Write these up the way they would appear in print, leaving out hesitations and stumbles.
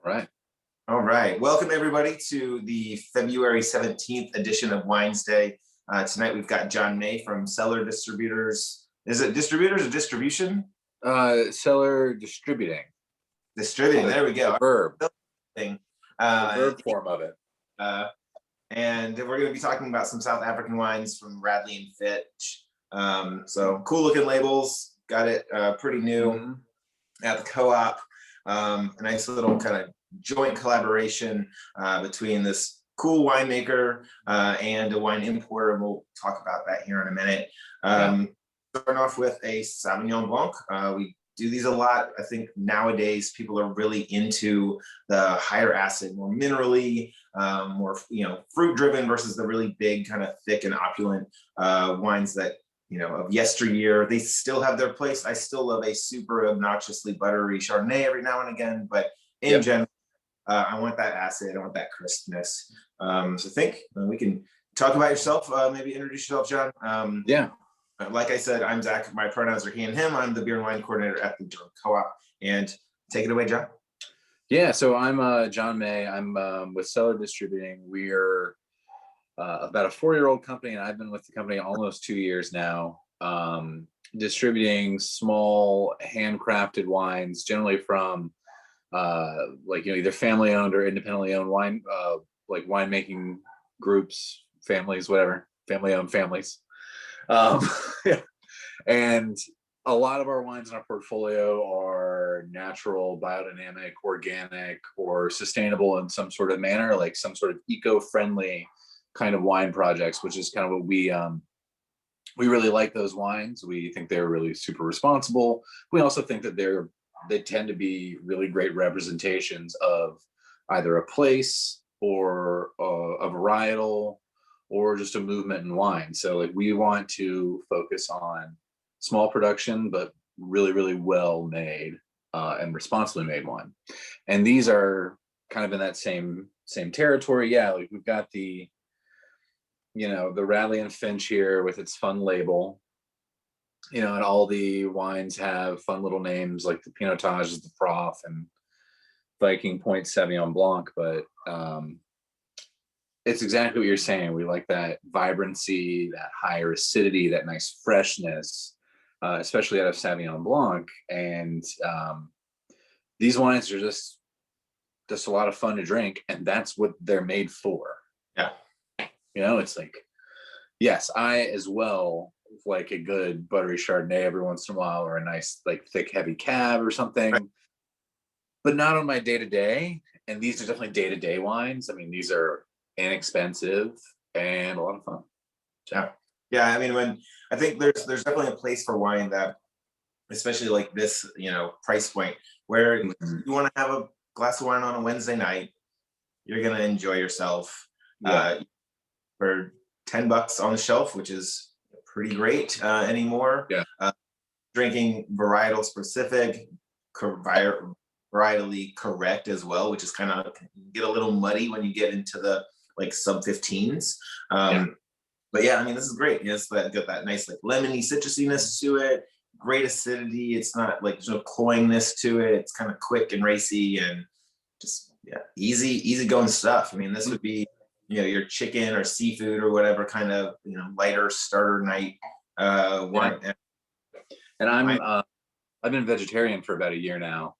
Right. All right. Welcome, everybody, to the February 17th edition of Wines Day. Tonight, we've got John May from Cellar Distributors. Is it distributors or distribution? Cellar distributing. Distributing. There we go. Verb. Thing. The verb form of it. And we're going to be talking about some South African wines from Radley and Finch. So cool looking labels. Got it pretty new at the co-op. A nice little kind of joint collaboration between this cool winemaker and a wine importer. We'll talk about that here in a minute. Starting off with a Sauvignon Blanc. We do these a lot. I think nowadays people are really into the higher acid, more minerally, more fruit driven versus the really big kind of thick and opulent wines that of yesteryear. They still have their place. I still love a super obnoxiously buttery Chardonnay every now and again, but in general, I want that acid. I want that crispness. So think we can talk about yourself. Maybe introduce yourself, John. Like I said, I'm Zach. My pronouns are he and him. I'm the beer and wine coordinator at the Durham Co-op. And take it away, John. Yeah, so I'm John May. I'm with Cellar Distributing. We're about a 4-year-old company, and I've been with the company almost 2 years now, distributing small handcrafted wines, generally from either family owned or independently owned wine, like winemaking groups, families, whatever, family owned families. And a lot of our wines in our portfolio are natural, biodynamic, organic, or sustainable in some sort of manner, like some sort of eco-friendly kind of wine projects, which is kind of what we really like those wines. We think they're really super responsible. We also think that they tend to be really great representations of either a place or a varietal or just a movement in wine. So like we want to focus on small production, but really, really well made and responsibly made wine. And these are kind of in that same territory. Yeah, like we've got the Radley and Finch here with its fun label, and all the wines have fun little names, like the Pinotage is the Prof and Viking Point Sauvignon Blanc. But it's exactly what you're saying. We like that vibrancy, that higher acidity, that nice freshness, especially out of Sauvignon Blanc. And these wines are just a lot of fun to drink, and that's what they're made for. Yeah. It's like, yes, I as well like a good buttery Chardonnay every once in a while, or a nice like thick heavy cab or something, but not on my day-to-day. And these are definitely day-to-day wines. I mean, these are inexpensive and a lot of fun. Yeah. I mean, I think there's definitely a place for wine that, especially like this, price point, where you want to have a glass of wine on a Wednesday night, you're going to enjoy yourself. For $10 on the shelf, which is pretty great anymore. Drinking varietal specific, varietally correct as well, which is kind of get a little muddy when you get into the like sub 15s. But yeah, I mean, this is great. It's got that nice like lemony citrusiness to it, great acidity. It's not like there's no cloyingness to it. It's kind of quick and racy and just easy going stuff. I mean, this would be your chicken or seafood or whatever kind of lighter starter night wine. And I've been vegetarian for about a year now,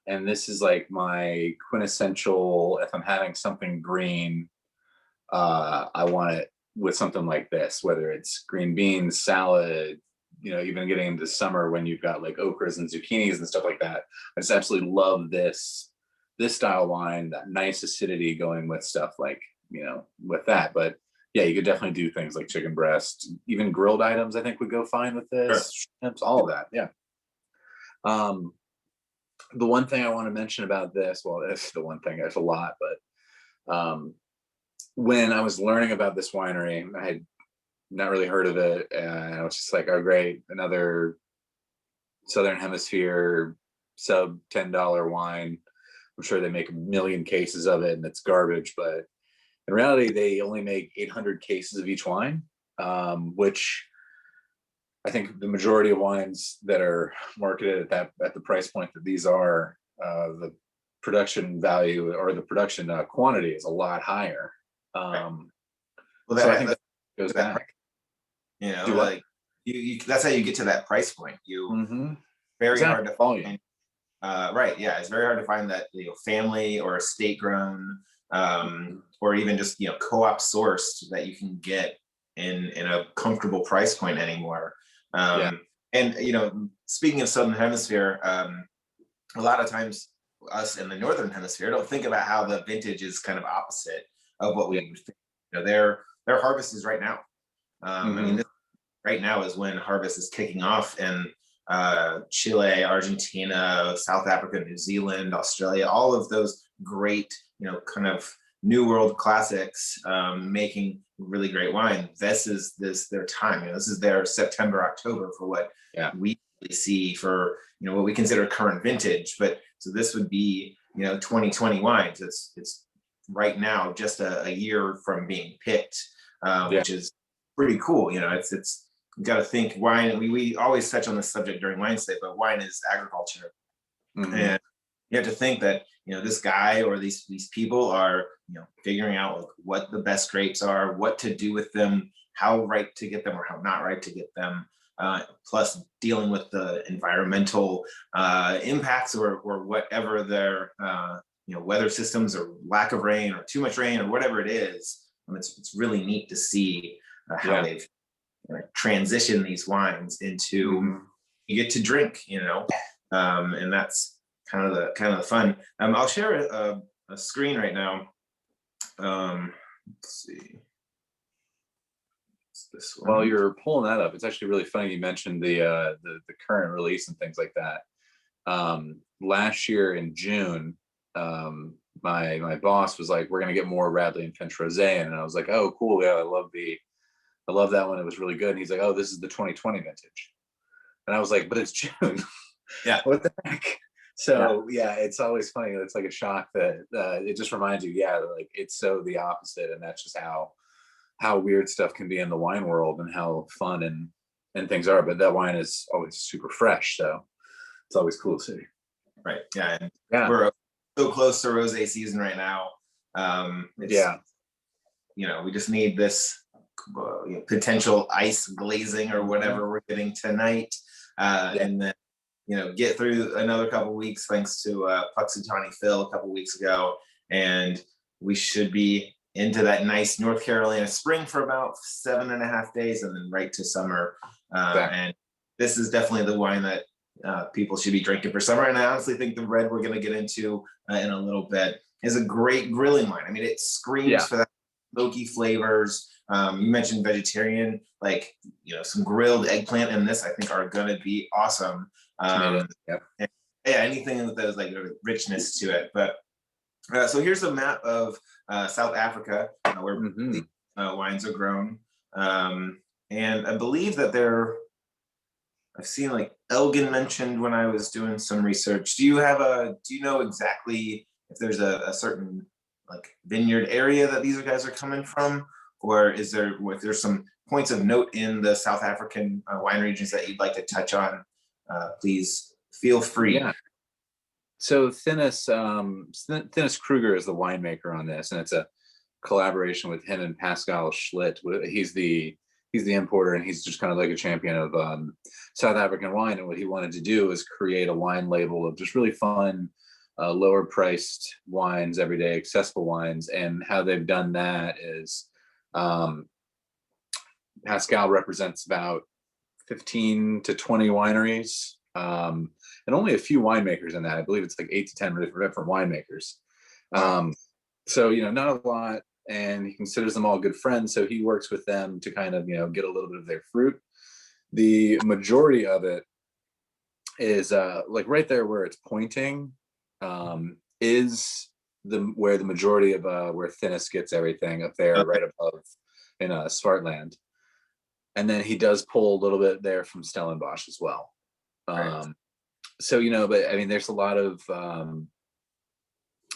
and this is like my quintessential, if I'm having something green, I want it with something like this, whether it's green beans, salad, even getting into summer when you've got like okras and zucchinis and stuff like that. I just absolutely love this style wine, that nice acidity going with stuff like with that. But yeah, you could definitely do things like chicken breast, even grilled items I think would go fine with this. Shrimps, all of that. The one thing I want to mention about this, well, it's the one thing, there's a lot, but when I was learning about this winery, I had not really heard of it, and I was just like, oh great, another Southern Hemisphere sub $10 wine. I'm sure they make a million cases of it and it's garbage, but in reality, they only make 800 cases of each wine, which I think the majority of wines that are marketed at the price point that these are, the production value or the production quantity is a lot higher. Right. Well, So I think that goes back. You know, Do what? like you that's how you get to that price point. Very hard to Volume. find. Right. Yeah. It's very hard to find that, family or estate grown, or even just, co-op sourced that you can get in a comfortable price point anymore. And, speaking of Southern Hemisphere, a lot of times us in the Northern Hemisphere don't think about how the vintage is kind of opposite of what we would think. Their harvest is right now. I mean, right now is when harvest is kicking off in Chile, Argentina, South Africa, New Zealand, Australia, all of those great, kind of new world classics, making really great wine. This is their time. This is their September, October for what we see for, what we consider current vintage. But so this would be, 2020 wines. It's right now just a year from being picked, which is pretty cool. It's you got to think wine. We always touch on this subject during Wine State, but wine is agriculture, and you have to think that this guy or these people are figuring out like what the best grapes are, what to do with them, how right to get them or how not right to get them. Plus dealing with the environmental impacts or whatever their weather systems or lack of rain or too much rain or whatever it is. It's really neat to see how they've transition these wines into you get to drink, and that's kind of the fun. I'll share a screen right now. Let's see. This one. While you're pulling that up, it's actually really funny you mentioned the current release and things like that. Last year in June, my boss was like, "We're gonna get more Radley and Finch Rosé," and I was like, "Oh, cool! Yeah, I love that one. It was really good." And he's like, "Oh, this is the 2020 vintage," and I was like, "But it's June." What the heck? So it's always funny. It's like a shock that it just reminds you, like it's so the opposite, and that's just how weird stuff can be in the wine world and how fun and things are. But that wine is always super fresh, so it's always cool to see. Right. Yeah. And we're so close to rosé season right now. We just need this potential ice glazing or whatever we're getting tonight, and then get through another couple weeks thanks to Puxatawny Phil a couple weeks ago, and we should be into that nice North Carolina spring for about 7.5 days, and then right to summer. And this is definitely the wine that people should be drinking for summer. And I honestly think the red we're going to get into in a little bit is a great grilling wine. I mean, it screams for that smoky flavors. You mentioned vegetarian, like some grilled eggplant in this, I think are going to be awesome. Anything that has like richness to it. But so here's a map of South Africa where the wines are grown, and I believe that I've seen like Elgin mentioned when I was doing some research. Do you know exactly if there's a certain like vineyard area that these guys are coming from, or if there's some points of note in the South African wine regions that you'd like to touch on? Please feel free. So Thinis Kruger is the winemaker on this, and it's a collaboration with him and Pascal Schlitt. He's the importer, and he's just kind of like a champion of South African wine. And what he wanted to do is create a wine label of just really fun, lower priced wines, everyday accessible wines. And how they've done that is Pascal represents about 15 to 20 wineries, and only a few winemakers in that. I believe it's like 8 to 10 different winemakers. So, not a lot. And he considers them all good friends. So he works with them to kind of, get a little bit of their fruit. The majority of it is like right there where it's pointing is where the majority of where Thinis gets everything up there, right above in Swartland. And then he does pull a little bit there from Stellenbosch as well. So, but I mean, there's a lot of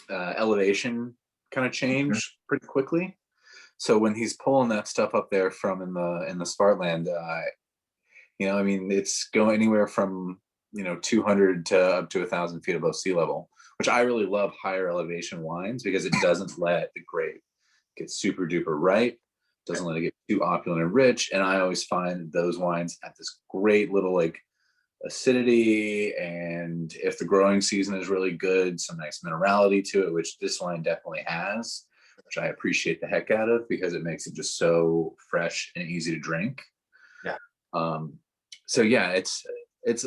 elevation kind of change pretty quickly. So when he's pulling that stuff up there from in the Swartland, I mean, it's going anywhere from 200 to up to 1,000 feet above sea level, which I really love higher elevation wines because it doesn't let the grape get super duper ripe, doesn't let it get too opulent and rich. And I always find those wines have this great little like acidity, and if the growing season is really good, some nice minerality to it, which this wine definitely has, which I appreciate the heck out of because it makes it just so fresh and easy to drink. Yeah. So yeah, it's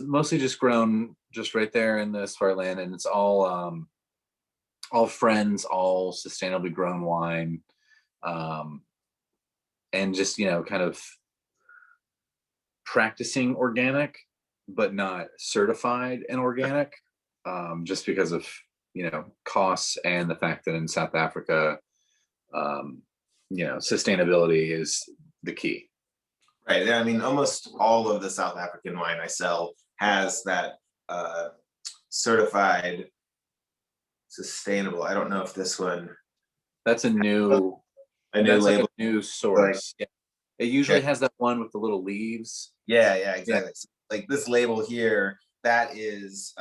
mostly just grown just right there in the Swartland, and it's all friends, all sustainably grown wine, and just kind of practicing organic, but not certified and organic, just because of costs and the fact that in South Africa, sustainability is the key. Right. I mean, almost all of the South African wine I sell has that certified sustainable. I don't know if this one. That's a new label. Like a new source. Like, yeah. It usually has that one with the little leaves. Yeah, exactly. So, like this label here, that is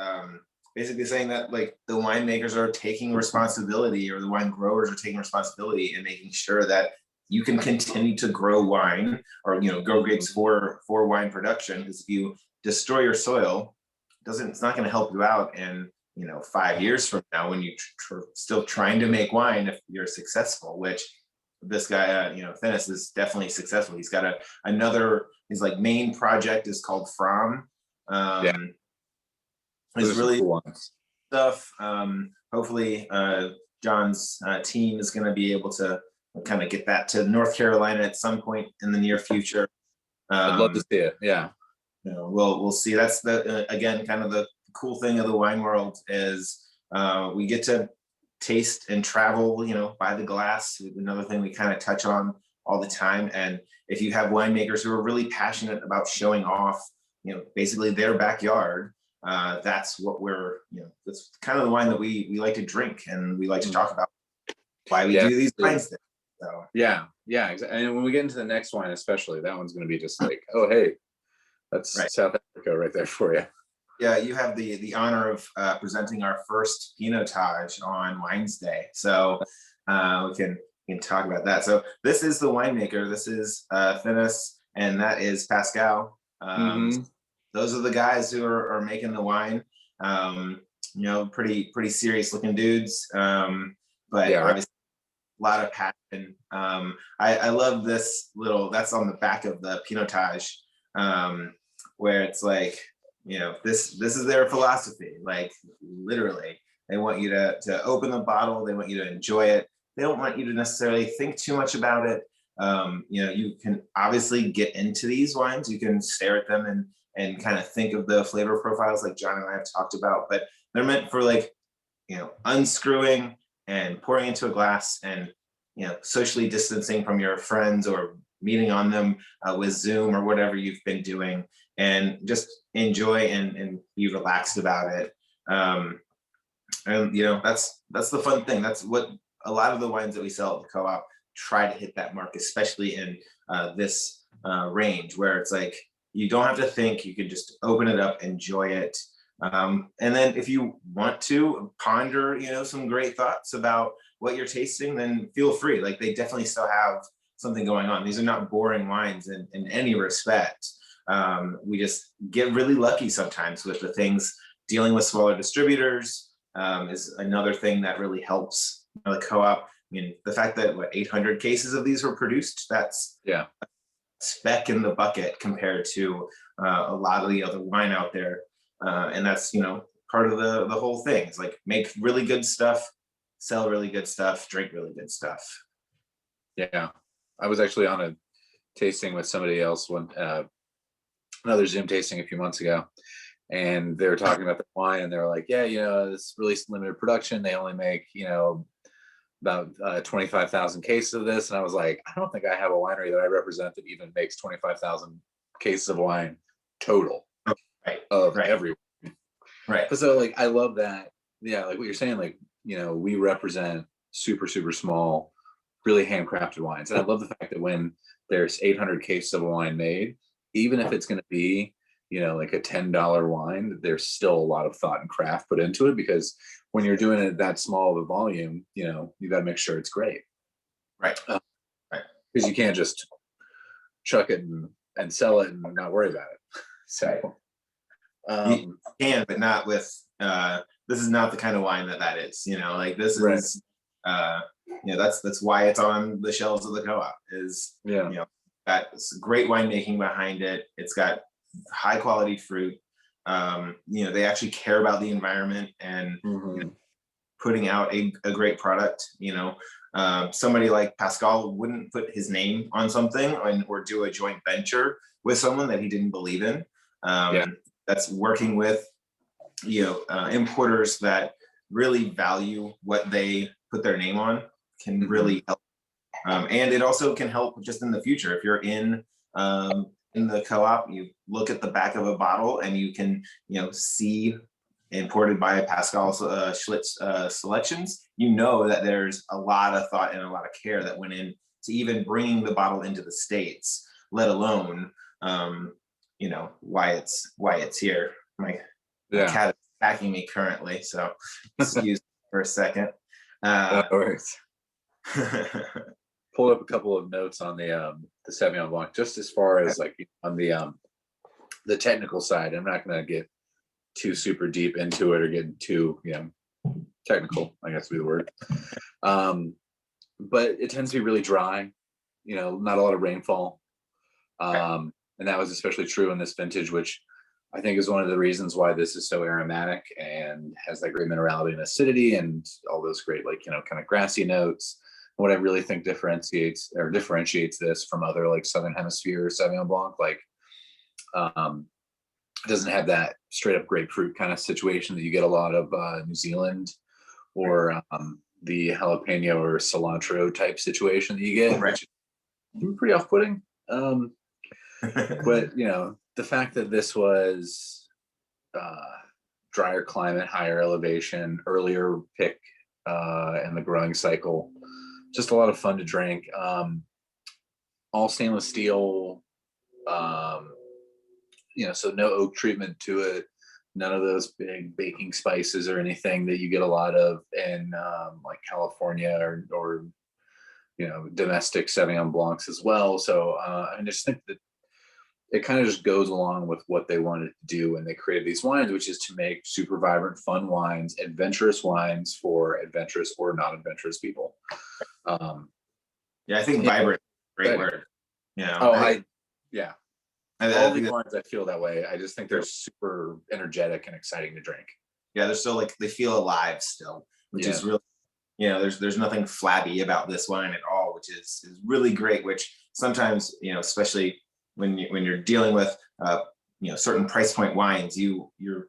basically saying that like the winemakers are taking responsibility, or the wine growers are taking responsibility and making sure that you can continue to grow wine, or grow grapes for wine production. Because if you destroy your soil, it's not going to help you out. And 5 years from now, when you still trying to make wine, if you're successful, which this guy, Finnis is definitely successful. He's got his like main project is called From. It's really cool stuff. Hopefully, John's team is going to be able to kind of get that to North Carolina at some point in the near future. I'd love to see it. Yeah. We'll see. That's again, kind of the cool thing of the wine world is we get to taste and travel, by the glass. Another thing we kind of touch on all the time. And if you have winemakers who are really passionate about showing off, basically their backyard, that's what that's kind of the wine that we like to drink, and we like to talk about why we do these wines. So. Yeah, exactly. And when we get into the next wine, especially, that one's going to be just like, oh, hey, that's right. South Africa right there for you. Yeah, you have the honor of presenting our first Pinotage on Wines Day, so we can talk about that. So this is the winemaker. This is Finnis, and that is Pascal. Those are the guys who are making the wine. Pretty serious looking dudes, but obviously a lot of passion. I love this little. That's on the back of the Pinotage, where it's like. This is their philosophy. Like literally, they want you to open the bottle. They want you to enjoy it. They don't want you to necessarily think too much about it. You can obviously get into these wines. You can stare at them and kind of think of the flavor profiles like John and I have talked about, but they're meant for like, unscrewing and pouring into a glass and, socially distancing from your friends or meeting on them with Zoom or whatever you've been doing, and just enjoy and be relaxed about it. And that's the fun thing. That's what a lot of the wines that we sell at the co-op try to hit that mark, especially in this range where it's like you don't have to think, you can just open it up, enjoy it. And then if you want to ponder, some great thoughts about what you're tasting, then feel free. Like they definitely still have something going on. These are not boring wines in any respect. We just get really lucky sometimes with the things. Dealing with smaller distributors is another thing that really helps the co-op. I mean, the fact that 800 cases of these were produced, that's a speck in the bucket compared to a lot of the other wine out there. And that's, part of the whole thing. It's like make really good stuff, sell really good stuff, drink really good stuff. Yeah. I was actually on a tasting with somebody else another Zoom tasting a few months ago, and they were talking about the wine, and they were like, yeah, it's really limited production. They only make, about 25,000 cases of this. And I was like, I don't think I have a winery that I represent that even makes 25,000 cases of wine total of every. Right. So like, I love that. Yeah. Like what you're saying, like, we represent super, super small, really handcrafted wines. And I love the fact that when there's 800 cases of wine made, even if it's going to be like a $10 wine, there's still a lot of thought and craft put into it, because when you're doing it that small of a volume, you got to make sure it's great. Right. Right. Because you can't just chuck it and sell it and not worry about it. So you can, but not with this is not the kind of wine that is, like this is right. That's why it's on the shelves of the co-op is got great winemaking behind it. It's got high quality fruit. They actually care about the environment and putting out a great product. Somebody like Pascal wouldn't put his name on something or do a joint venture with someone that he didn't believe in. That's working with importers that really value what they put their name on can really help. And it also can help just in the future. If you're in the co-op, you look at the back of a bottle and you can, see imported by Pascal Schlitz selections, that there's a lot of thought and a lot of care that went in to even bringing the bottle into the States, let alone, why it's here. My cat is attacking me currently, so excuse me for a second. No worries. Pulled up a couple of notes on the Sauvignon Blanc, just as far as like on the technical side. I'm not going to get too super deep into it or get too technical, I guess would be the word. But it tends to be really dry, not a lot of rainfall. And that was especially true in this vintage, which I think is one of the reasons why this is so aromatic and has that great minerality and acidity and all those great, kind of grassy notes. What I really think differentiates this from other like Southern Hemisphere Sauvignon Blanc, doesn't have that straight up grapefruit kind of situation that you get a lot of New Zealand or the jalapeno or cilantro type situation that you get, which is pretty off-putting. But the fact that this was drier climate, higher elevation, earlier pick in the growing cycle, just a lot of fun to drink. All stainless steel, so no oak treatment to it, none of those big baking spices or anything that you get a lot of in like California or domestic Sauvignon Blancs as well. So I just think that it kind of just goes along with what they wanted to do when they created these wines, which is to make super vibrant, fun wines, adventurous wines for adventurous or not adventurous people. I think vibrant, great word. All the wines I feel that way. I just think they're super energetic and exciting to drink. Yeah, they're still they feel alive still, which is really, there's nothing flabby about this wine at all, which is really great. Which sometimes, especially when you're dealing with certain price point wines, you're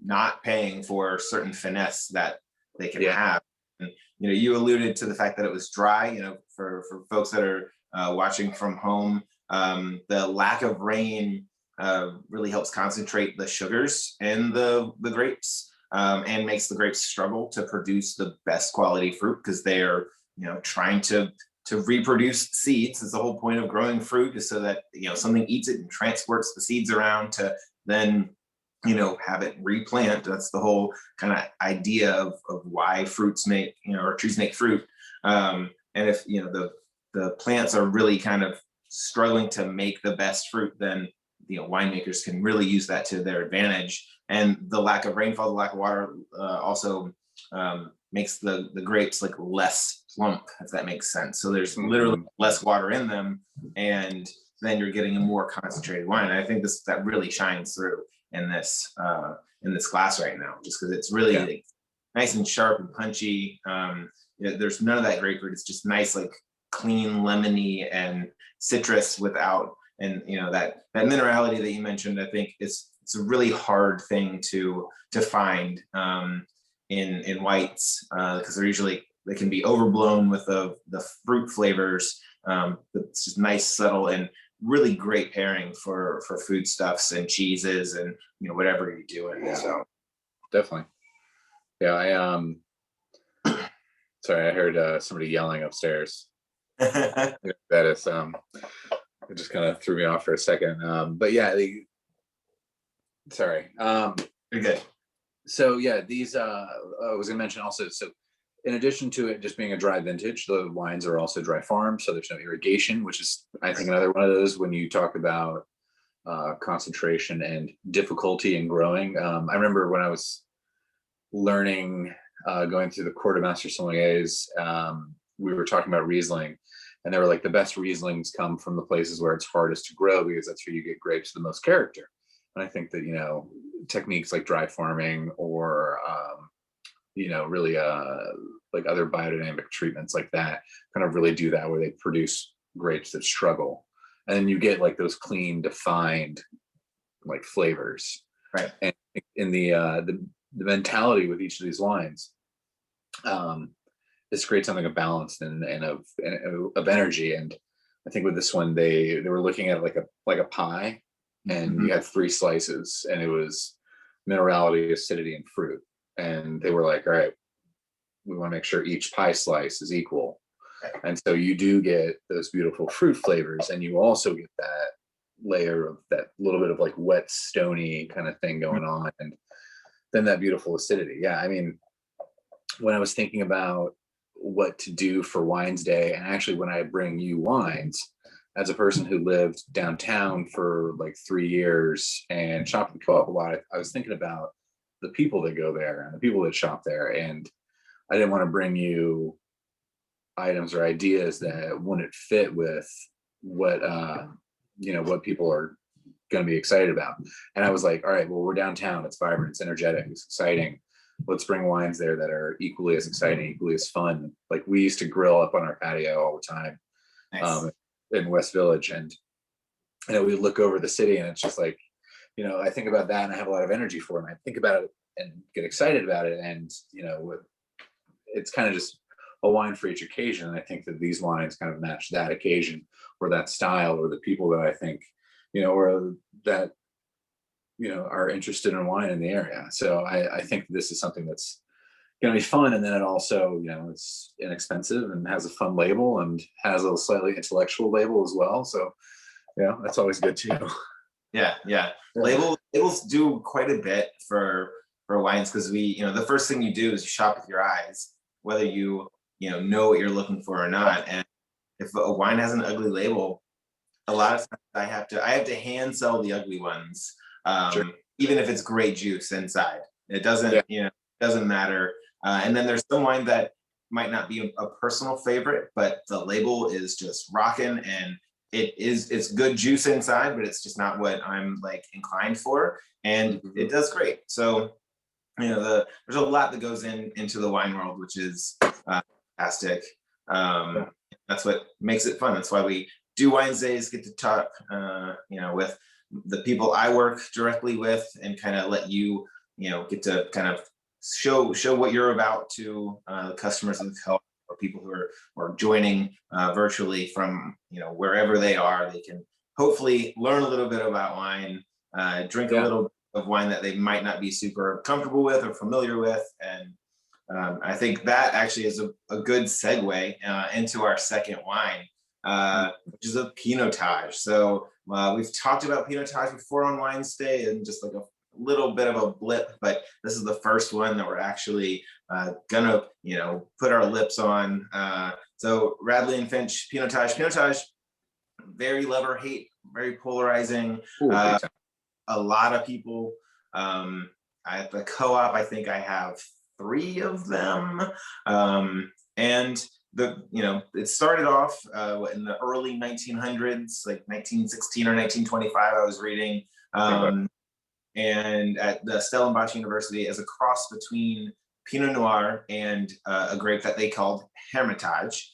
not paying for certain finesse that they can have. And you alluded to the fact that it was dry. For folks that are watching from home, the lack of rain really helps concentrate the sugars in the grapes and makes the grapes struggle to produce the best quality fruit because they are trying to reproduce seeds. Is the whole point of growing fruit, is so that something eats it and transports the seeds around to then have it replant. That's the whole kind of idea of why fruits make or trees make fruit. And if the plants are really kind of struggling to make the best fruit, then winemakers can really use that to their advantage. And the lack of rainfall, the lack of water also makes the grapes less plump, if that makes sense. So there's literally less water in them, and then you're getting a more concentrated wine. And I think that really shines through in this glass right now, just because it's really nice and sharp and punchy. There's none of that grapefruit. It's just nice, clean, lemony and citrus without, and that minerality that you mentioned. I think it's a really hard thing to find in whites because they can be overblown with the fruit flavors. It's just nice, subtle, and really great pairing for foodstuffs and cheeses and whatever you're doing. So definitely. Sorry, I heard somebody yelling upstairs. That is it just kind of threw me off for a second. But Sorry. You're good. So yeah, these I was gonna mention also, so in addition to it just being a dry vintage, the wines are also dry farmed, so there's no irrigation, which is, I think, another one of those when you talk about concentration and difficulty in growing. I remember when I was learning, going through the Court of Master Sommeliers, we were talking about Riesling, and they were like, the best Rieslings come from the places where it's hardest to grow, because that's where you get grapes with the most character. And I think that, techniques like dry farming or, really like other biodynamic treatments like that kind of really do that, where they produce grapes that struggle. And then you get like those clean, defined like flavors. Right. And in the mentality with each of these wines, this creates something of balance and of energy. And I think with this one, they were looking at it like a pie, and you had 3 slices, and it was minerality, acidity, and fruit. And they were like, all right, we want to make sure each pie slice is equal. And so you do get those beautiful fruit flavors, and you also get that layer of that little bit of like wet, stony kind of thing going on, and then that beautiful acidity. Yeah, I mean, when I was thinking about what to do for Wines Day, and actually when I bring you wines, as a person who lived downtown for like 3 years and shopped at the co-op a lot, I was thinking about the people that go there and the people that shop there, and I didn't want to bring you items or ideas that wouldn't fit with what what people are going to be excited about. And I was like, all right, well, we're downtown, it's vibrant, it's energetic, it's exciting, let's bring wines there that are equally as exciting, equally as fun. Like we used to grill up on our patio all the time. Nice. In West Village, and we look over the city, and it's just like, I think about that, and I have a lot of energy for it, and I think about it and get excited about it, and it's kind of just a wine for each occasion. And I think that these wines kind of match that occasion or that style or the people that I think or that are interested in wine in the area. So I think this is something that's going to be fun, and then it also it's inexpensive and has a fun label and has a slightly intellectual label as well. So that's always good too. Yeah. Labels do quite a bit for wines, because we the first thing you do is you shop with your eyes, whether you know what you're looking for or not. And if a wine has an ugly label, a lot of times I have to hand sell the ugly ones, Sure. Even if it's great juice inside. It doesn't doesn't matter. And then there's some wine that might not be a personal favorite, but the label is just rocking, and it's good juice inside, but it's just not what I'm like inclined for, and it does great. So there's a lot that goes into the wine world, which is fantastic. That's what makes it fun. That's why we do Wines Days, get to talk with the people I work directly with, and kind of let you get to kind of show what you're about to customers of the co-op, or people who are joining virtually from wherever they are. They can hopefully learn a little bit about wine, drink a little of wine that they might not be super comfortable with or familiar with. And I think that actually is a good segue into our second wine, which is a Pinotage. So we've talked about Pinotage before on Wines Day, and just like a little bit of a blip, but this is the first one that we're actually gonna put our lips on. So Radley and Finch Pinotage, very love or hate, very polarizing. A lot of people at the co-op, I think I have 3 of them, and it started off in the early 1900s, like 1916 or 1925, I was reading, and at the Stellenbosch University, as a cross between Pinot Noir and a grape that they called Hermitage,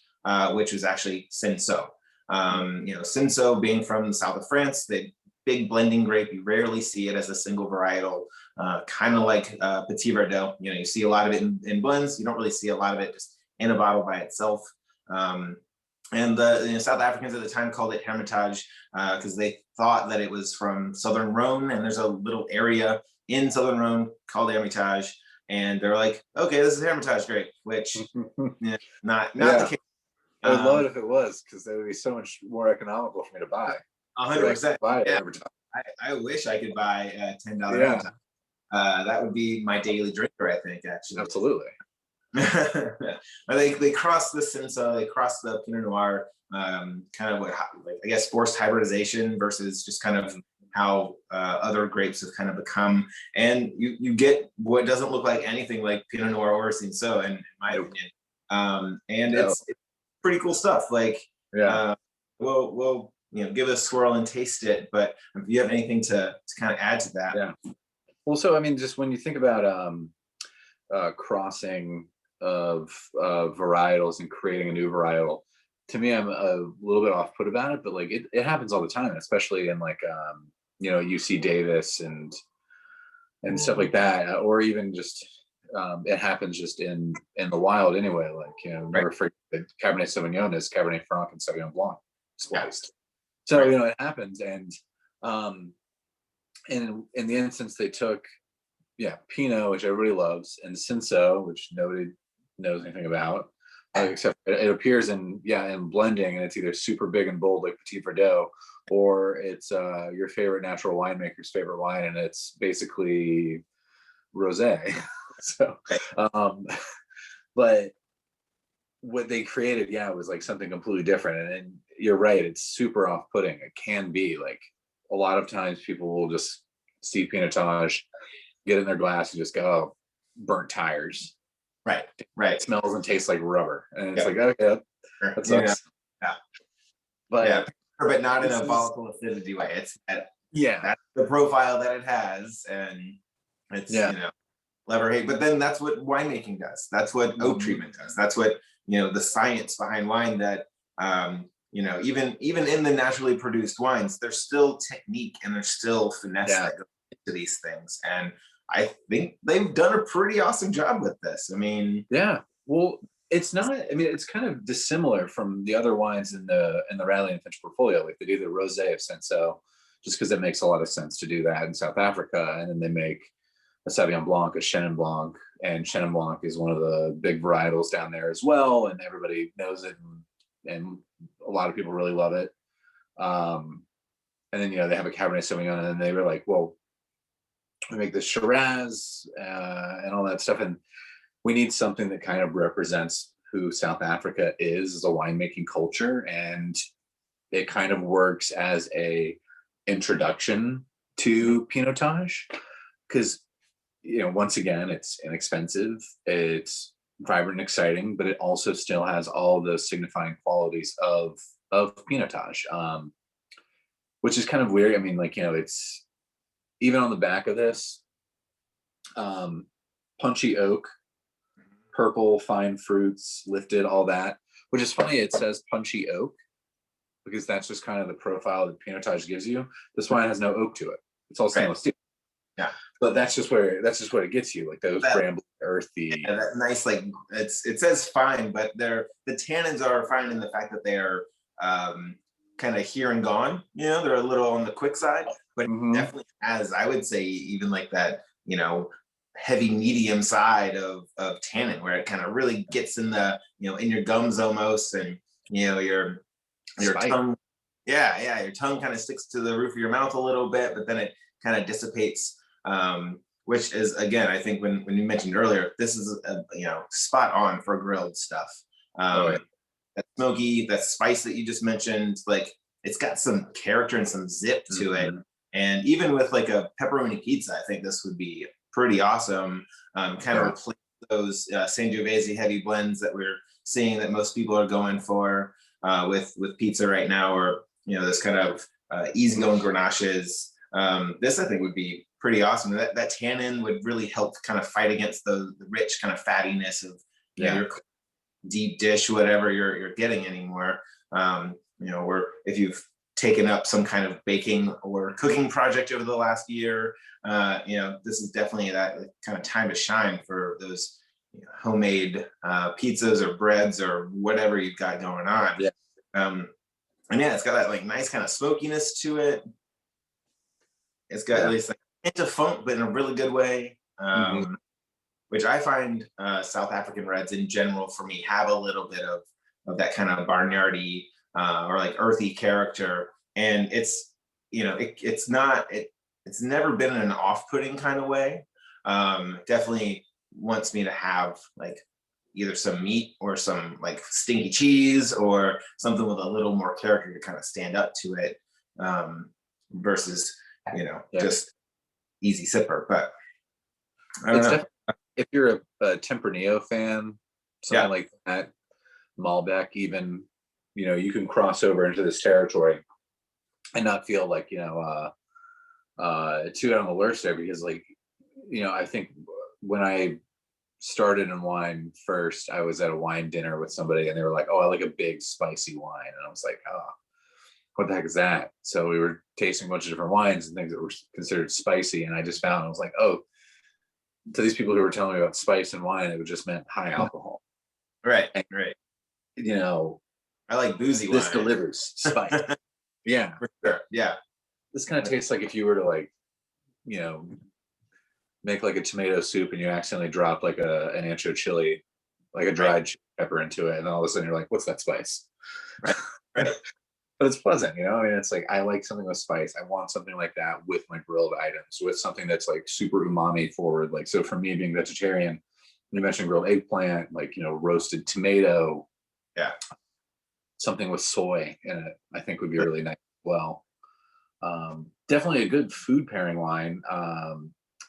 which was actually Cinsault. Cinsault being from the south of France, the big blending grape, you rarely see it as a single varietal, kind of like Petit Verdot. You see a lot of it in blends. You don't really see a lot of it just in a bottle by itself. And the South Africans at the time called it Hermitage because they thought that it was from Southern Rhone, and there's a little area in Southern Rhone called Hermitage, and they're like, okay, this is Hermitage grape, which not the case. I would love it if it was, because that would be so much more economical for me to buy. 100%. Buy it Hermitage. I wish I could buy a $10 Yeah, Valentine. That would be my daily drinker, I think, actually. absolutely. They cross the Cinsault, they cross the Pinot Noir, kind of like I guess forced hybridization versus just kind of how other grapes have kind of become, and you get what doesn't look like anything like Pinot Noir or Cinsault, in my opinion. And No. it's pretty cool stuff. Like, Yeah. we'll give it a swirl and taste it. But if you have anything to kind of add to that, Yeah. Well, so I mean, just when you think about crossing of varietals and creating a new varietal, to me, I'm a little bit off put about it, but like it happens all the time, especially in like UC Davis and stuff like that, or even just it happens just in the wild anyway. Like, never forget that Cabernet Sauvignon is Cabernet Franc and Sauvignon Blanc spliced. So it happens, and in the instance they took Pinot, which everybody loves, and Cinsault, which nobody knows anything about, except it appears in blending, and it's either super big and bold like Petit Verdot, or it's your favorite natural winemaker's favorite wine, and it's basically rosé. So, but what they created, was like something completely different, and you're right, it's super off-putting. It can be like a lot of times people will just see Pinotage, get in their glass, and just go, oh, burnt tires. Right. It smells and tastes like rubber, and it's like, okay, that sucks. But not in a volatile acidity way. It's that's the profile that it has, and it's love or hate. But then that's what winemaking does. That's what oak treatment does. That's what the science behind wine. That even in the naturally produced wines, there's still technique and there's still finesse that goes into these things. And I think they've done a pretty awesome job with this. I mean, well, it's not. I mean, it's kind of dissimilar from the other wines in the Radley and Finch portfolio. Like they do the rosé of Cinsault, just because it makes a lot of sense to do that in South Africa, and then they make a Sauvignon Blanc, a Chenin Blanc, and Chenin Blanc is one of the big varietals down there as well, and everybody knows it, and a lot of people really love it. And then they have a Cabernet Sauvignon, and then they were like, well, we make this Shiraz and all that stuff, and we need something that kind of represents who South Africa is as a winemaking culture, and it kind of works as a introduction to Pinotage, because once again, it's inexpensive, it's vibrant and exciting, but it also still has all the signifying qualities of Pinotage, which is kind of weird. I mean, like, it's even on the back of this, punchy oak, purple, fine fruits, lifted, all that, which is funny. It says punchy oak because that's just kind of the profile that Pinotage gives you. This wine has no oak to it. It's all stainless steel. Yeah. But that's just what it gets you, like those brambly, earthy. Yeah, that nice, like it says fine, but the tannins are fine in the fact that they are kind of here and gone. They're a little on the quick side, but it definitely has, I would say, even like that, heavy medium side of tannin, where it kind of really gets in the in your gums almost, and your tongue. Your tongue kind of sticks to the roof of your mouth a little bit, but then it kind of dissipates. Which is, again, I think when you mentioned earlier, this is spot on for grilled stuff. That smoky, that spice that you just mentioned, like it's got some character and some zip to it. And even with like a pepperoni pizza, I think this would be pretty awesome. Kind of replace those Sangiovese heavy blends that we're seeing that most people are going for with pizza right now, or this kind of easygoing grenaches. This, I think, would be pretty awesome. That tannin would really help kind of fight against the rich kind of fattiness of your deep dish, whatever you're getting anymore. Where if you've taken up some kind of baking or cooking project over the last year, this is definitely that kind of time to shine for those homemade pizzas or breads or whatever you've got going on. And it's got that like nice kind of smokiness to it. It's got at least like a hint of funk, but in a really good way. Which I find South African reds in general, for me, have a little bit of that kind of barnyardy or like earthy character. And it's it's never been in an off-putting kind of way. Definitely wants me to have like either some meat or some like stinky cheese or something with a little more character to kind of stand up to it, versus just easy sipper. But I don't know. If you're a Tempranillo fan, something like that, Malbec even, you can cross over into this territory and not feel like too out on the lurch there, because I think when I started in wine first, I was at a wine dinner with somebody and they were like, oh, I like a big spicy wine, and I was like, oh, what the heck is that? So we were tasting a bunch of different wines and things that were considered spicy, and I just found, I was like, oh, to these people who were telling me about spice and wine, it just meant high alcohol. Right. I like boozy this wine. delivers spice. Yeah, for sure. Yeah, this kind of tastes like if you were to make like a tomato soup and you accidentally drop like an ancho chili, like a dried pepper into it, and then all of a sudden you're like, what's that spice? Right. But it's pleasant, I mean, it's like, I like something with spice. I want something like that with my grilled items, with something that's like super umami forward. Like, so for me being vegetarian, you mentioned grilled eggplant, roasted tomato, something with soy in it, I think would be really nice as well. Definitely a good food pairing wine.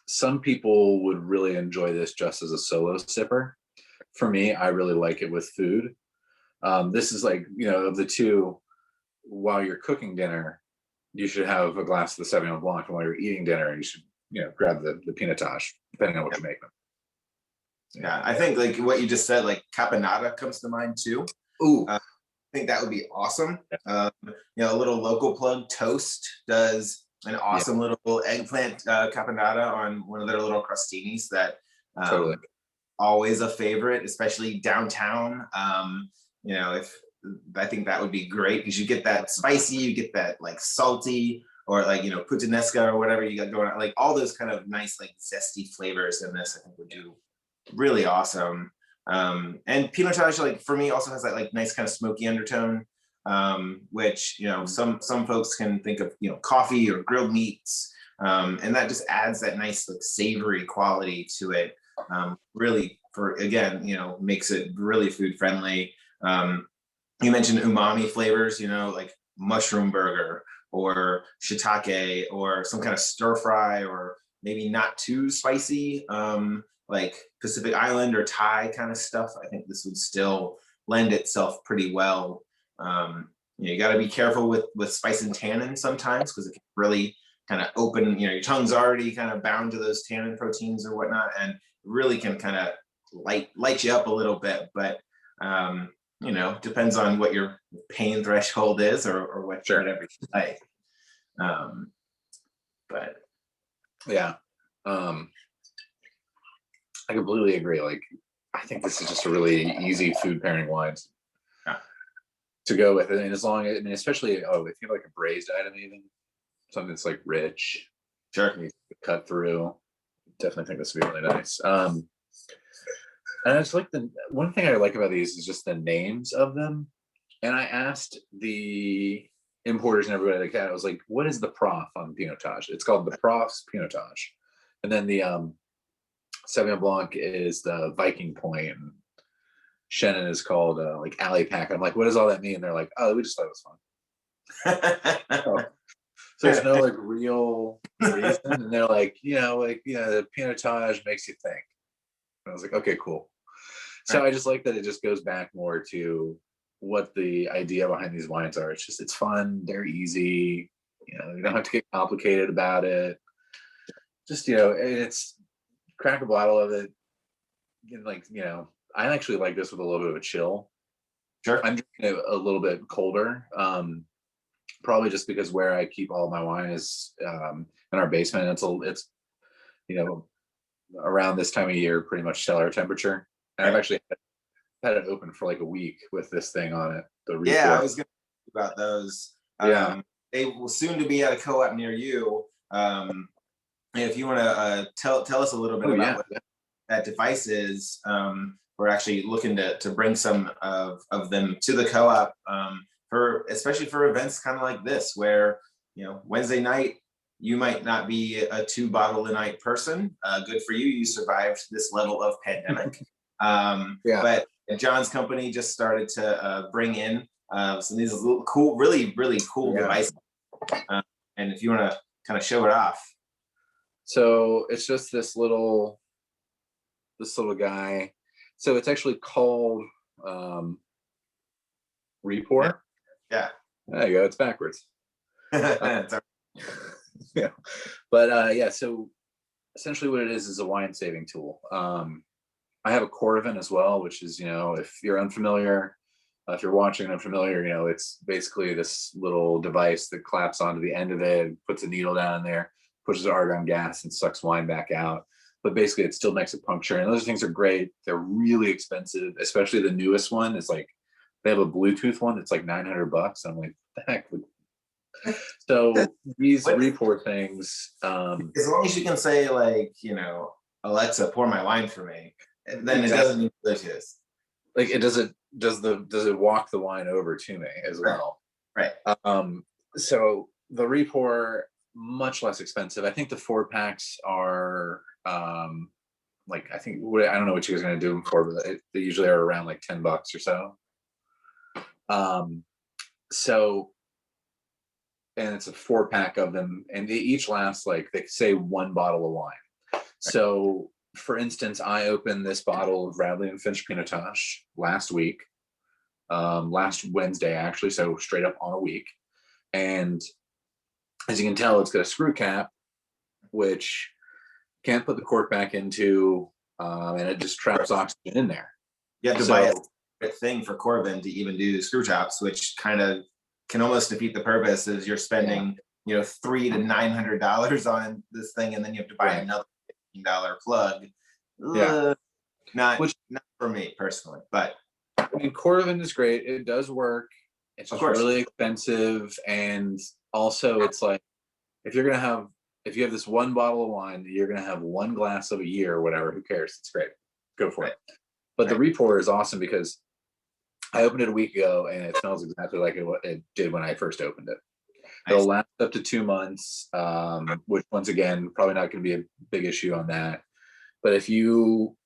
Some people would really enjoy this just as a solo sipper. For me, I really like it with food. This is like, of the two, while you're cooking dinner, you should have a glass of the Sauvignon Blanc, and while you're eating dinner, you should, grab the Pinotage, depending on what you make them. Yeah, I think like what you just said, like caponata comes to mind too. Ooh. I think that would be awesome. A little local plug, Toast does an awesome little eggplant caponata on one of their little crostinis that Totally. Always a favorite, especially downtown. If I think that would be great, because you get that spicy, you get that like salty, or like puttanesca or whatever you got going on, like all those kind of nice like zesty flavors in this, I think would do really awesome. And Pinotage, like for me, also has that like nice kind of smoky undertone, which some folks can think of coffee or grilled meats, and that just adds that nice like savory quality to it. Really, makes it really food friendly. You mentioned umami flavors, like mushroom burger or shiitake or some kind of stir fry, or maybe not too spicy, like Pacific Island or Thai kind of stuff. I think this would still lend itself pretty well. You got to be careful with spice and tannin sometimes, because it can really kind of open, your tongue's already kind of bound to those tannin proteins or whatnot, and really can kind of light you up a little bit. But depends on what your pain threshold is, or whatever you like. But yeah, I completely agree. Like, I think this is just a really easy food pairing wine to go with it. And as long as, especially if you have like a braised item, even something that's like rich, cut through, definitely think this would be really nice. And it's like the one thing I like about these is just the names of them. And I asked the importers and everybody like that, I was like, what is the Prof on Pinotage? It's called the Prof's Pinotage. And then the Sauvignon Blanc is the Viking Point, and Shannon is called like Alley Pack. I'm like, what does all that mean? And they're like, oh, we just thought it was fun. So there's no like real reason. And they're like, the Pinotage makes you think. And I was like, okay, cool. So I just like that it just goes back more to what the idea behind these wines are. It's fun, they're easy, you don't have to get complicated about it. Just, it's crack a bottle of it. I actually like this with a little bit of a chill. Sure. I'm drinking it a little bit colder. Probably just because where I keep all my wine is in our basement. It's around this time of year, pretty much cellar temperature. And I've actually had it open for like a week with this thing on it. I was going to talk about those. They will soon to be at a co-op near you. If you want to tell us a little bit about what that device is, we're actually looking to bring some of them to the co-op, especially for events kind of like this, where Wednesday night, you might not be a 2 bottle a night person. Good for you. You survived this level of pandemic. Yeah. But John's company just started to bring in some of these little cool, really, really cool devices. And if you want to kind of show it off. So it's just this little guy. So it's actually called Report. Yeah. There you go. It's backwards. Yeah. But yeah, so essentially what it is a wine saving tool. I have a Corvin as well, which is, if you're unfamiliar, if you're watching unfamiliar, it's basically this little device that claps onto the end of it, puts a needle down in there, pushes argon gas and sucks wine back out. But basically it still makes it puncture. And those things are great. They're really expensive, especially the newest one is like, they have a Bluetooth one that's like $900. I'm like, what the heck? So these Report things, as long as you can say like, Alexa, pour my wine for me, then it doesn't need Bluetooth. Like does it walk the wine over to me as well? Right. So the Report, much less expensive. I think the 4-packs are like, I don't know what you guys are going to do them for, but they usually are around like $10 or so. So, and it's a 4-pack of them, and they each last, like, they say 1 bottle of wine. So for instance, I opened this bottle of Radley and Finch Pinotage last week, last Wednesday actually, so straight up on a week. And as you can tell, it's got a screw cap, which can't put the cork back into, and it just traps oxygen in there. You have to buy a thing for Corvin to even do screw tops, which kind of can almost defeat the purpose. Is you're spending $300 to $900 on this thing, and then you have to buy another $15 plug. Not for me personally, but I mean, Corvin is great. It does work. It's just really expensive, and also it's like, if you have this 1 bottle of wine, you're gonna have 1 glass of a year or whatever. Who cares? It's great. Go for it. But the Report is awesome because I opened it a week ago and it smells exactly like it did when I first opened it. It'll last up to 2 months, which once again, probably not going to be a big issue on that. But if you,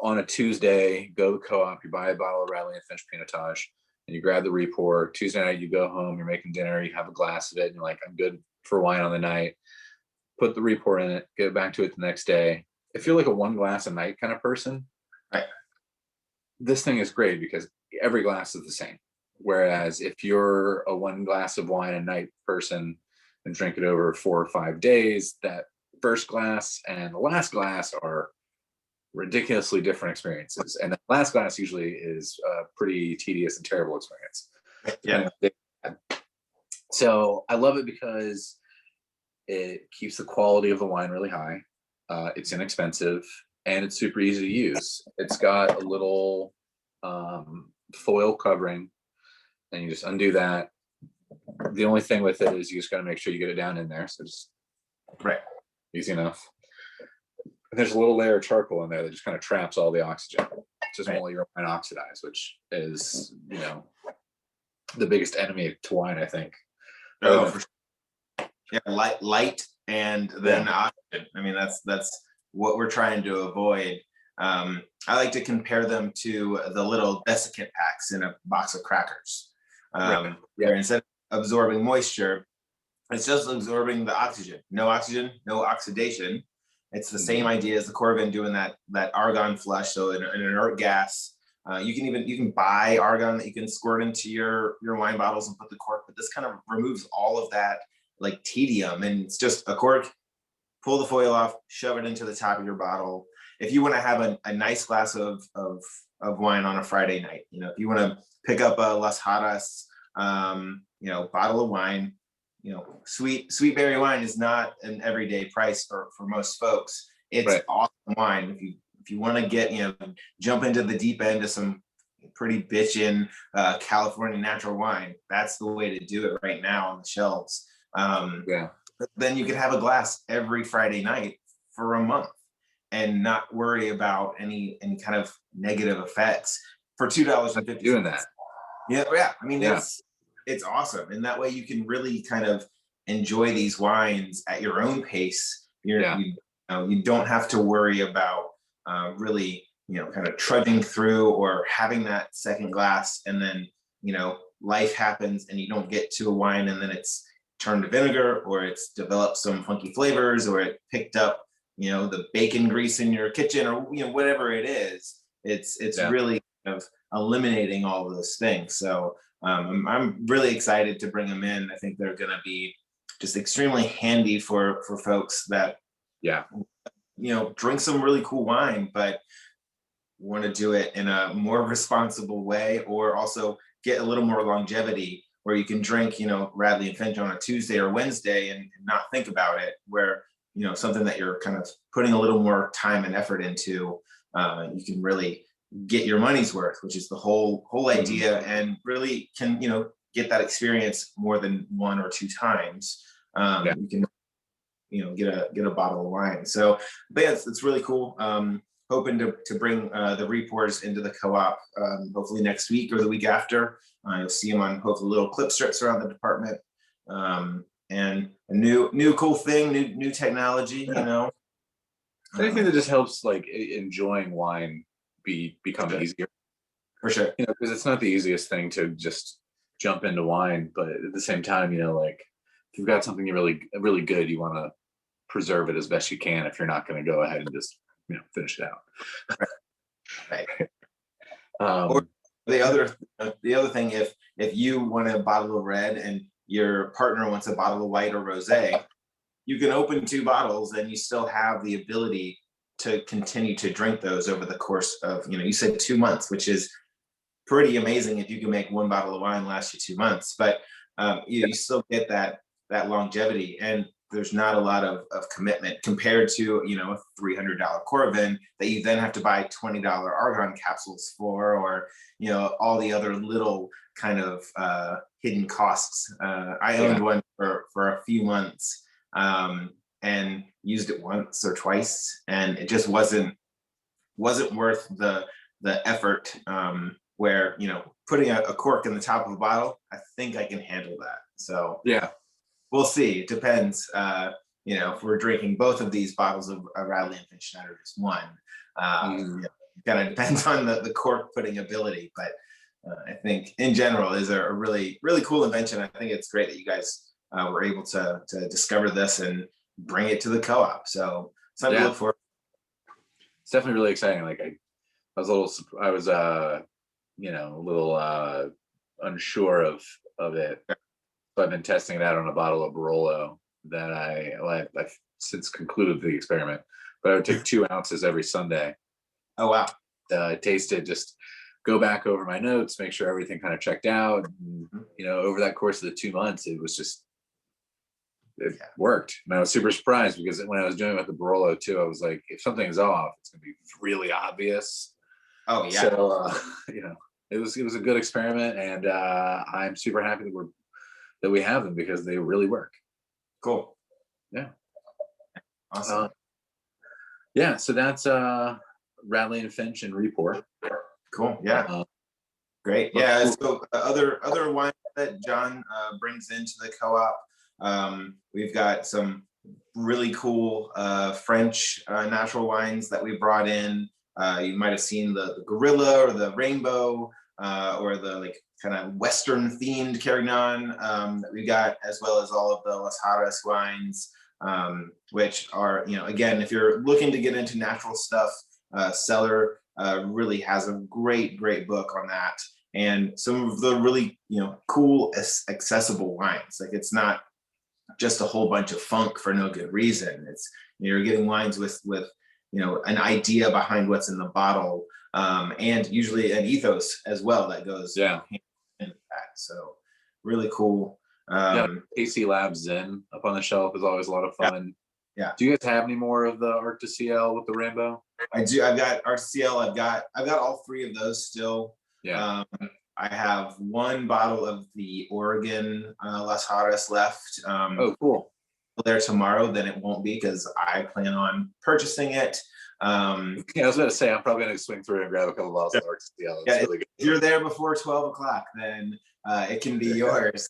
on a Tuesday, go to the co-op, you buy a bottle of Radley and Finch Pinotage, and you grab the Report. Tuesday night, you go home, you're making dinner, you have a glass of it, and you're like, I'm good for wine on the night. Put the Report in it, get back to it the next day. If you're like a 1 glass a night kind of person, this thing is great because every glass is the same. Whereas if you're a 1 glass of wine a night person and drink it over 4 or 5 days, that first glass and the last glass are ridiculously different experiences. And the last glass usually is a pretty tedious and terrible experience. So I love it because it keeps the quality of the wine really high. It's inexpensive and it's super easy to use. It's got a little foil covering, and you just undo that. The only thing with it is you just got to make sure you get it down in there. So just easy enough. And there's a little layer of charcoal in there that just kind of traps all the oxygen. It just won't let your wine oxidize, which is, the biggest enemy to wine, I think. Light and then oxygen. I mean, that's what we're trying to avoid. I like to compare them to the little desiccant packs in a box of crackers. Where instead of absorbing moisture, it's just absorbing the oxygen. No oxygen, no oxidation. It's the same idea as the Corvin doing that argon flush. So an inert gas. You can buy argon that you can squirt into your wine bottles and put the cork, but this kind of removes all of that like tedium, and it's just a cork. Pull the foil off, shove it into the top of your bottle. If you want to have a nice glass of wine on a Friday night, if you want to pick up a Las Jarras, bottle of wine, sweet berry wine is not an everyday price for most folks. It's awesome wine. If you want to get, jump into the deep end of some pretty bitchin' California natural wine, that's the way to do it right now on the shelves. Then you could have a glass every Friday night for a month and not worry about any kind of negative effects for $2.50. Doing that. Yeah. I mean, it's awesome. And that way you can really kind of enjoy these wines at your own pace. Yeah. You don't have to worry about really, kind of trudging through or having that second glass, and then, life happens and you don't get to a wine and then it's turned to vinegar, or it's developed some funky flavors, or it picked up, the bacon grease in your kitchen, or, whatever it is. It's really kind of eliminating all of those things. So I'm really excited to bring them in. I think they're going to be just extremely handy for folks that, drink some really cool wine, but want to do it in a more responsible way, or also get a little more longevity, where you can drink, Radley and Finch on a Tuesday or Wednesday and not think about it, where, something that you're kind of putting a little more time and effort into, you can really get your money's worth, which is the whole idea, and really can, get that experience more than one or two times. You can, get a bottle of wine. So, but yeah, it's really cool. Hoping to bring the repours into the co-op, hopefully next week or the week after. You'll see them on hopefully little clip strips around the department. And a new cool thing, new technology, Anything that just helps like enjoying wine become easier. For sure. Because it's not the easiest thing to just jump into wine, but at the same time, like if you've got something really good, you want to preserve it as best you can if you're not going to go ahead and just finish it out. Right. Or the other thing, if you want a bottle of red and your partner wants a bottle of white or rosé, you can open 2 bottles and you still have the ability to continue to drink those over the course of, you said 2 months, which is pretty amazing if you can make 1 bottle of wine last you 2 months. But you still get that longevity, and there's not a lot of commitment compared to, a $300 Coravin that you then have to buy $20 argon capsules for, or, all the other little kind of hidden costs. I owned one for a few months and used it once or twice, and it just wasn't worth the effort, where, putting a cork in the top of a bottle, I think I can handle that. So we'll see. It depends. If we're drinking both of these bottles of Radley and Finch Schneider, just one, it kind of depends on the cork putting ability. But I think in general is a really, really cool invention. I think it's great that you guys were able to discover this and bring it to the co-op. So something to look for. It's definitely really exciting. Like I was a little unsure of it. So I've been testing it out on a bottle of Barolo that I've since concluded the experiment. But I would take 2 ounces every Sunday. Oh, wow. Taste it, just go back over my notes, make sure everything kind of checked out. And, over that course of the 2 months, it worked. And I was super surprised, because when I was doing it with the Barolo too, I was like, if something's off, it's going to be really obvious. Oh, yeah. So, it was a good experiment, and I'm super happy that we have them, because they really work. Cool. Yeah. Awesome. So that's Radley and Finch and Report. Cool. Yeah. Great. Yeah. So other wines that John brings into the co-op. We've got some really cool French natural wines that we brought in. You might have seen the Gorilla or the Rainbow, or the kind of Western themed Carignan that we got, as well as all of the Las Jarras wines, which are, again, if you're looking to get into natural stuff, Cellar really has a great book on that, and some of the really, cool, accessible wines. Like, it's not just a whole bunch of funk for no good reason. It's, you're getting wines with an idea behind what's in the bottle, and usually an ethos as well that goes hand in that. So really cool. AC Lab Zen up on the shelf is always a lot of fun. Yeah. Do you guys have any more of the Arc de Ciel with the rainbow? I do. I've got Arc de Ciel. I've got all 3 of those still. Yeah. I have 1 bottle of the Oregon Las Jarras left. Oh, cool. There tomorrow, then it won't be, because I plan on purchasing it. I was going to say, I'm probably going to swing through and grab a couple bottles of Arc de Ciel. It's really good. If you're there before 12 o'clock, then it can be yours.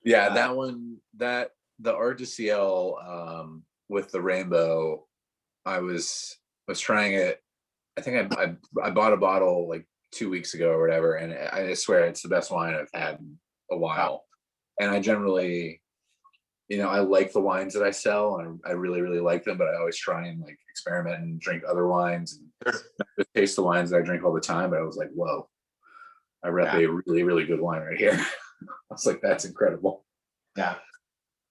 Yeah, that one, that the RDCL with the rainbow, I was trying it. I think I bought a bottle like 2 weeks ago or whatever, and I swear it's the best wine I've had in a while. And I generally, I like the wines that I sell, and I really, really like them, but I always try and like experiment and drink other wines and not just taste the wines that I drink all the time. But I was like, whoa, I rep a really, really good wine right here. I was like, that's incredible. Yeah.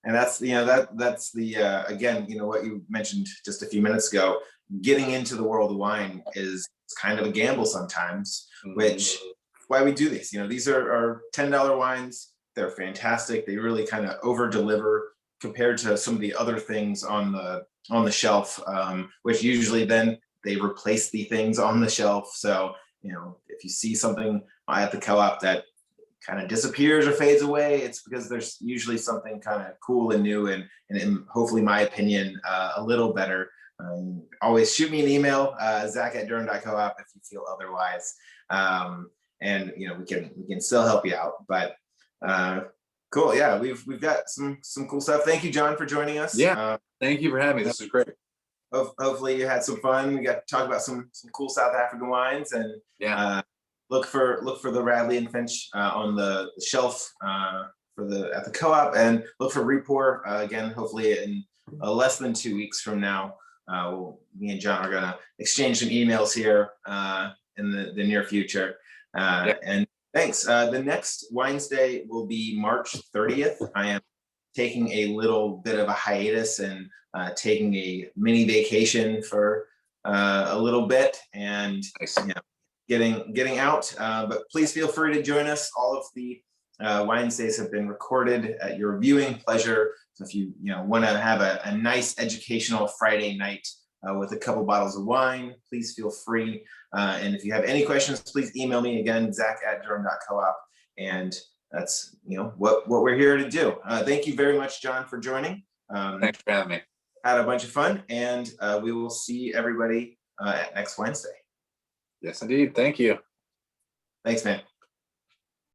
And that's, that's the, again, what you mentioned just a few minutes ago, getting into the world of wine is kind of a gamble sometimes, which why we do these. These are $10 wines. They're fantastic. They really kind of over deliver compared to some of the other things on the shelf, which usually then they replace the things on the shelf. So, if you see something at the co-op that kind of disappears or fades away, it's because there's usually something kind of cool and new and in hopefully my opinion, a little better. Always shoot me an email, zach@durham.coop if you feel otherwise. And we can still help you out. But cool. Yeah, we've got some cool stuff. Thank you, John, for joining us. Yeah. Thank you for having me. This is great. Hopefully you had some fun. We got to talk about some cool South African wines, and look for the Radley and Finch on the shelf at the co-op, and look for Repour again. Hopefully in less than 2 weeks from now. Me and John are gonna exchange some emails here in the near future. And thanks. The next Wednesday will be March 30th. I am taking a little bit of a hiatus and taking a mini vacation for a little bit, and getting out. But please feel free to join us. All of the Wednesdays have been recorded at your viewing pleasure. So if you want to have a nice educational Friday night with a couple bottles of wine, please feel free. And if you have any questions, please email me again, zach@durham.coop. And that's what we're here to do. Thank you very much, John, for joining. Thanks for having me. Had a bunch of fun, and we will see everybody next Wednesday. Yes, indeed. Thank you. Thanks, man.